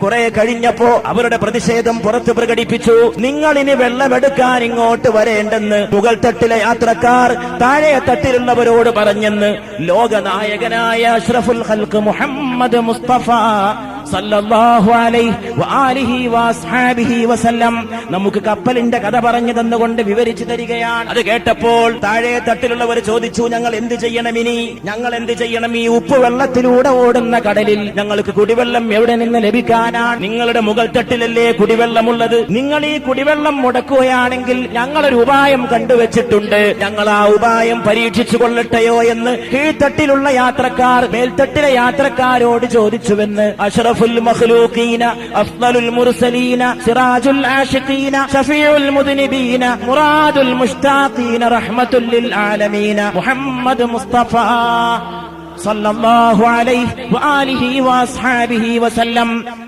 കുറെ കഴിഞ്ഞപ്പോ അവരുടെ പ്രതിഷേധം പുറത്ത് പ്രകടിപ്പിച്ചു. നിങ്ങളിനി വെള്ളമെടുക്കാൻ ഇങ്ങോട്ട് വരേണ്ടെന്ന് മുകൾ തട്ടിലെ യാത്രക്കാർ താഴെ തട്ടിലുള്ളവരോട് പറഞ്ഞെന്ന് ലോകനായകനായ അഷ്റഫുൽ ഖൽഖ് മുഹമ്മദ് മുസ്തഫ സല്ലല്ലാഹു അലൈഹി വആലിഹി വഅസ്ഹാബിഹി വസല്ലം നമുക്ക് കപ്പലിന്റെ കഥ പറഞ്ഞു തന്നുകൊണ്ട് വിവരിച്ചു തരികയാണ്. അത് കേട്ടപ്പോൾ താഴെ തട്ടിലുള്ളവർ ചോദിച്ചു, ഞങ്ങൾ എന്ത് ചെയ്യണം ഇനി? ഞങ്ങൾ എന്ത് ചെയ്യണം? ഈ ഉപ്പുവെള്ളത്തിലൂടെ ഓടുന്ന കടലിൽ ഞങ്ങൾക്ക് കുടിവെള്ളം എവിടെ നിന്ന് ലഭിക്കാനാണ്? നിങ്ങളുടെ മുകൾ തട്ടിലല്ലേ കുടിവെള്ളമുള്ളത്. നിങ്ങൾ ഈ കുടിവെള്ളം മുടക്കുകയാണെങ്കിൽ ഞങ്ങളൊരു ഉപായം കണ്ടുവച്ചിട്ടുണ്ട്. ഞങ്ങൾ ആ ഉപായം പരീക്ഷിച്ചു കൊള്ളട്ടെയോ എന്ന് കീഴ്ത്തട്ടിലുള്ള യാത്രക്കാർ മേൽത്തട്ടിലെ യാത്രക്കാരോട് ചോദിച്ചുവെന്ന് അഷ്റഫുൽ മഖ്ലൂഖീന അഫ്ളലുൽ മുർസലീന സിറാജുൽ ആശിഖീന ശഫീഉൽ മുദ്നിബീന മുറാദുൽ മുഷ്താഖീന റഹ്മത്തുൽ ലിൽ ആലമീന മുഹമ്മദ് മുസ്തഫ സല്ലല്ലാഹു അലൈഹി വആലിഹി വഅസ്ഹാബിഹി വസല്ലം